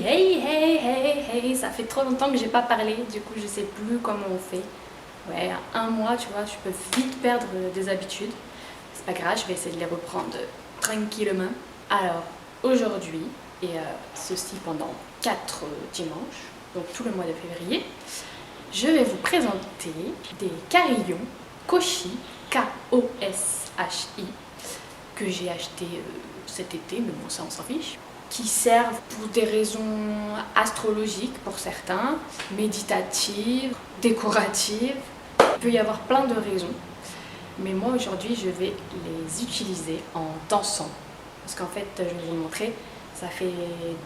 hey, ça fait trop longtemps que j'ai pas parlé, du coup je sais plus comment on fait. Ouais, un mois, tu vois, je peux vite perdre des habitudes. C'est pas grave, je vais essayer de les reprendre tranquillement. Alors, aujourd'hui, et ceci pendant 4 dimanches, donc tout le mois de février, je vais vous présenter des carillons Koshi, K-O-S-H-I, que j'ai acheté cet été, mais bon ça on s'en fiche, qui servent pour des raisons astrologiques pour certains, méditatives, décoratives, il peut y avoir plein de raisons. Mais moi aujourd'hui je vais les utiliser en dansant, parce qu'en fait je vais vous montrer, ça fait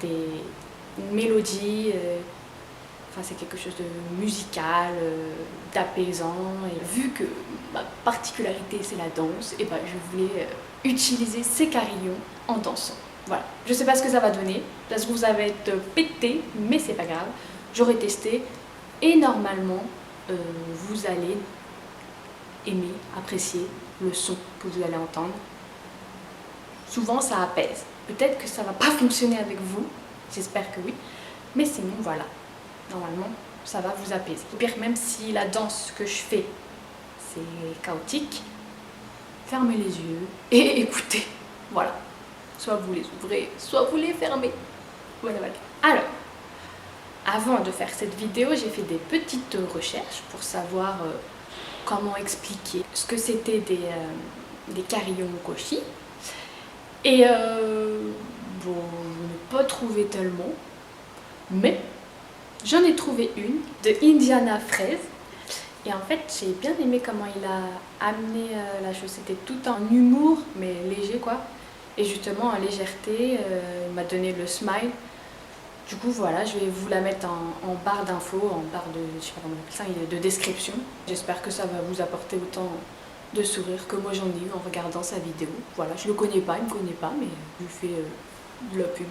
des mélodies, enfin c'est quelque chose de musical, d'apaisant, et vu que ma particularité c'est la danse, et ben je voulais utiliser ces carillons en dansant. Voilà, je sais pas ce que ça va donner, parce que ça va être pété, mais c'est pas grave, j'aurai testé et normalement vous allez aimer, apprécier le son que vous allez entendre. Souvent ça apaise, peut-être que ça va pas fonctionner avec vous, j'espère que oui, mais sinon voilà. Normalement, ça va vous apaiser. Au pire, même si la danse que je fais, c'est chaotique, fermez les yeux et écoutez. Voilà. Soit vous les ouvrez, soit vous les fermez. Voilà, voilà. Alors, avant de faire cette vidéo, j'ai fait des petites recherches pour savoir comment expliquer ce que c'était des carillons Koshi. Et bon, je n'ai pas trouvé tellement, mais j'en ai trouvé une de Indiana Fraise. Et en fait, j'ai bien aimé comment il a amené la chose. C'était tout en humour, mais léger quoi. Et justement en légèreté, il m'a donné le smile. Du coup voilà, je vais vous la mettre en barre d'infos, en barre de, je sais pas comment on appelle ça, de description. J'espère que ça va vous apporter autant de sourire que moi j'en ai eu en regardant sa vidéo. Voilà, je le connais pas, il me connaît pas, mais je lui fais de la pub.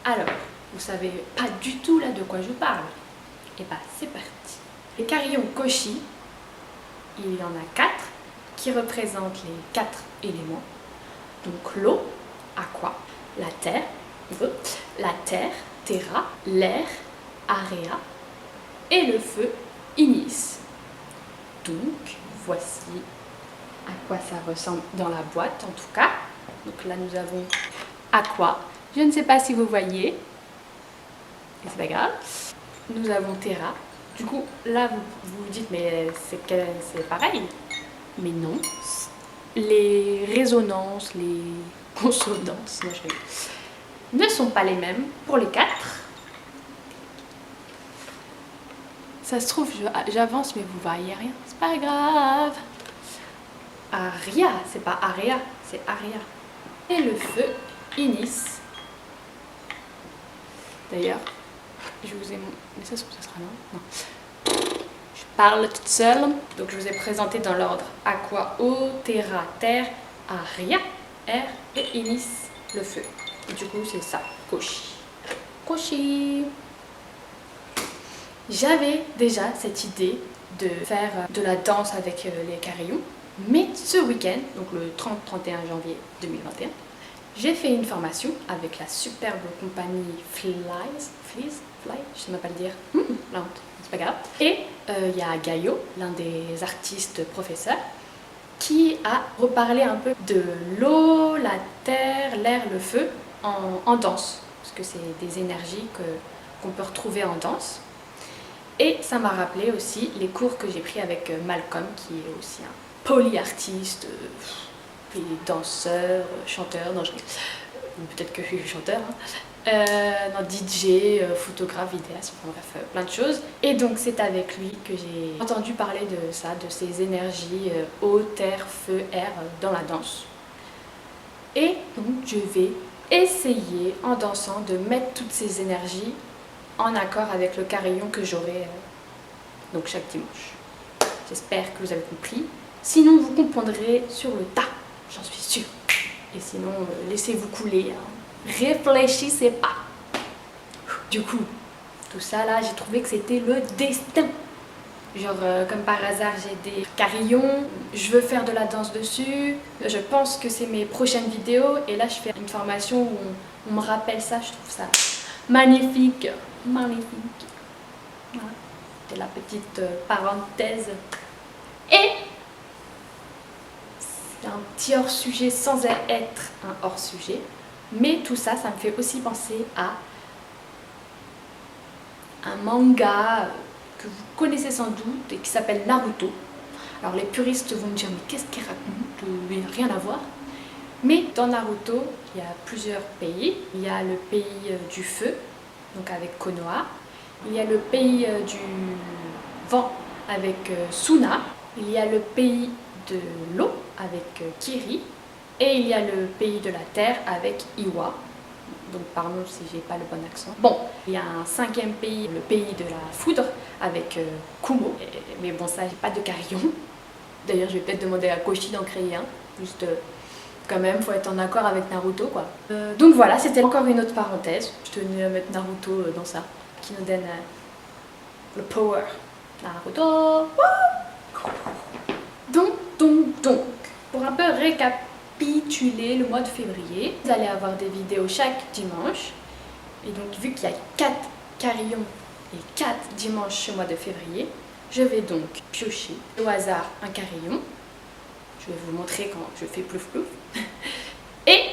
Alors, vous savez pas du tout là de quoi je parle. Et bah c'est parti. Les carillons Koshi, il y en a 4 qui représentent les 4 éléments. Donc l'eau, aqua, la terre, terra, l'air, area, et le feu, ignis. Donc voici à quoi ça ressemble dans la boîte en tout cas. Donc là nous avons aqua, je ne sais pas si vous voyez, et c'est pas grave. Nous avons terra. Du coup là vous vous dites mais c'est pareil, mais non. Les résonances, les consonances ne sont pas les mêmes pour les 4. Ça se trouve, j'avance, mais vous voyez rien. C'est pas grave. Aria, c'est pas area, c'est aria. Et le feu, inis. D'ailleurs, je vous ai... Mais ça sera là. Non. Je parle toute seule. Donc je vous ai présenté dans l'ordre aqua, eau, terra, terre, aria, air et inis, le feu. Et du coup c'est ça, Koshi. Koshi. J'avais déjà cette idée de faire de la danse avec les carillons, mais ce week-end, donc le 30-31 janvier 2021, j'ai fait une formation avec la superbe compagnie Fly, je sais même pas le dire, la honte, c'est pas grave. Et il y a Gaio, l'un des artistes professeurs, qui a reparlé un peu de l'eau, la terre, l'air, le feu en danse, parce que c'est des énergies qu'on peut retrouver en danse. Et ça m'a rappelé aussi les cours que j'ai pris avec Malcolm, qui est aussi un polyartiste, danseur, chanteur, non je peut-être que je suis chanteur, non, DJ, photographe, vidéaste, enfin bref, plein de choses. Et donc c'est avec lui que j'ai entendu parler de ça, de ces énergies eau, terre, feu, air dans la danse. Et donc je vais essayer en dansant de mettre toutes ces énergies en accord avec le carillon que j'aurai donc chaque dimanche. J'espère que vous avez compris. Sinon vous comprendrez sur le tas, j'en suis sûre. Et sinon laissez-vous couler, hein. Réfléchissez pas. Du coup, tout ça là, j'ai trouvé que c'était le destin. Genre comme par hasard j'ai des carillons, je veux faire de la danse dessus, je pense que c'est mes prochaines vidéos et là je fais une formation où on me rappelle ça, je trouve ça magnifique, magnifique. Voilà, c'était la petite parenthèse. Et c'est un petit hors-sujet sans être un hors-sujet, mais tout ça, ça me fait aussi penser à un manga que vous connaissez sans doute et qui s'appelle Naruto. Alors les puristes vont me dire mais qu'est-ce qu'il raconte, il n'y a rien à voir. Mais dans Naruto, il y a plusieurs pays. Il y a le pays du feu, donc avec Konoha. Il y a le pays du vent avec Suna. Il y a le pays de l'eau avec Kiri. Et il y a le pays de la terre avec Iwa. Donc pardon si j'ai pas le bon accent. Bon, il y a un 5e pays, le pays de la foudre avec Kumo. Mais bon, ça, j'ai pas de carillon. D'ailleurs, je vais peut-être demander à Koshi d'en créer un. Juste quand même, faut être en accord avec Naruto quoi. Donc voilà, c'était encore une autre parenthèse. Je tenais à mettre Naruto dans ça, qui nous donne le power. Naruto. Donc, pour un peu récapituler le mois de février, vous allez avoir des vidéos chaque dimanche. Et donc, vu qu'il y a 4 carillons et 4 dimanches ce mois de février, je vais donc piocher au hasard un carillon. Je vais vous montrer quand je fais plouf plouf. Et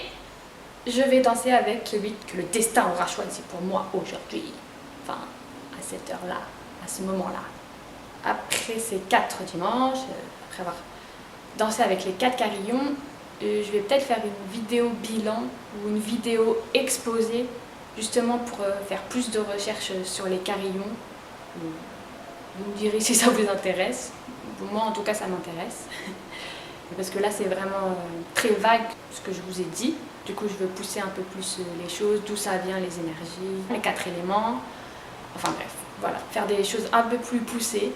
je vais danser avec celui que le destin aura choisi pour moi aujourd'hui. Enfin, à cette heure-là, à ce moment-là. Après ces 4 dimanches, après avoir dansé avec les 4 carillons, je vais peut-être faire une vidéo bilan ou une vidéo exposée, justement pour faire plus de recherches sur les carillons. Vous me direz si ça vous intéresse. Moi, en tout cas, ça m'intéresse. Parce que là, c'est vraiment très vague ce que je vous ai dit. Du coup, je veux pousser un peu plus les choses, d'où ça vient, les énergies, les 4 éléments. Enfin bref, voilà. Faire des choses un peu plus poussées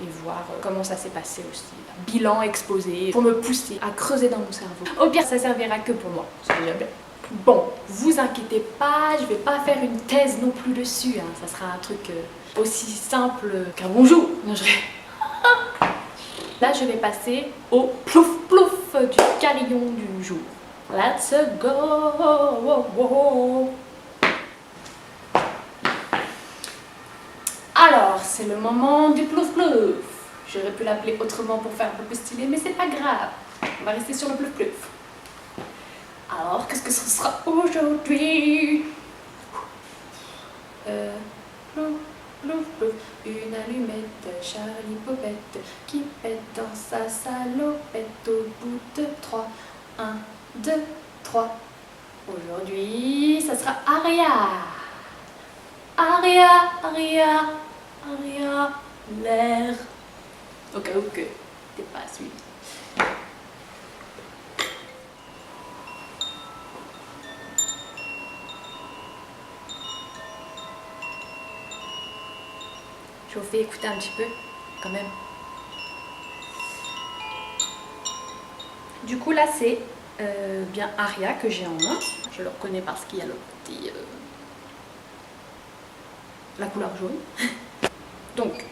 et voir comment ça s'est passé aussi. Bilan exposé pour me pousser à creuser dans mon cerveau. Au pire, ça servira que pour moi. C'est déjà bien. Bon, vous inquiétez pas, je vais pas faire une thèse non plus dessus. Hein. Ça sera un truc aussi simple qu'un bonjour. Non, Là, je vais passer au plouf plouf du carillon du jour. Let's go! Alors, c'est le moment du plouf plouf. J'aurais pu l'appeler autrement pour faire un peu plus stylé, mais c'est pas grave. On va rester sur le plouf plouf. Alors, qu'est-ce que ce sera aujourd'hui? Plouf. Plouf, plouf, une allumette, Charlie Popette, qui pète dans sa salopette au bout de 3. 1, 2, 3. Aujourd'hui, ça sera Aria. Aria, Aria, Aria, l'air. Au cas où que t'es pas suivi. Je vous fais écouter un petit peu, quand même. Du coup, là, c'est bien Aria que j'ai en main. Je le reconnais parce qu'il y a le petit... la couleur jaune. Donc,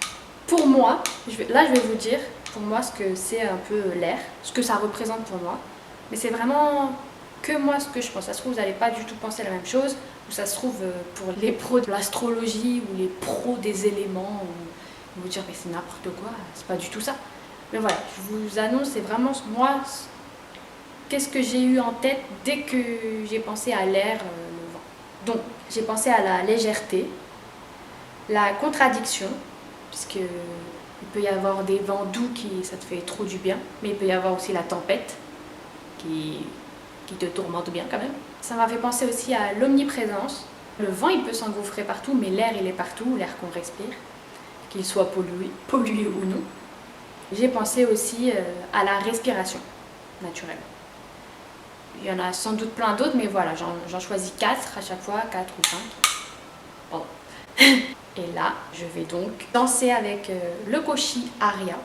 pour moi, là, je vais vous dire, pour moi, ce que c'est un peu l'air, ce que ça représente pour moi. Mais c'est vraiment que moi ce que je pense. Ça se trouve, vous n'allez pas du tout penser la même chose. Ou ça se trouve, pour les pros de l'astrologie ou les pros des éléments, ils vont vous dire mais c'est n'importe quoi, c'est pas du tout ça. Mais voilà, je vous annonce, c'est vraiment moi, qu'est-ce que j'ai eu en tête dès que j'ai pensé à l'air, le vent. Donc, j'ai pensé à la légèreté, la contradiction, puisque il peut y avoir des vents doux qui ça te fait trop du bien, mais il peut y avoir aussi la tempête qui te tourmente bien quand même. Ça m'a fait penser aussi à l'omniprésence. Le vent, il peut s'engouffrer partout, mais l'air, il est partout, l'air qu'on respire, qu'il soit pollué ou non. J'ai pensé aussi à la respiration naturelle. Il y en a sans doute plein d'autres, mais voilà, j'en choisis 4 à chaque fois, 4 ou 5. Pardon. Et là, je vais donc danser avec le Koshi Aria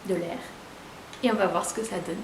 de l'air. Et on va voir ce que ça donne.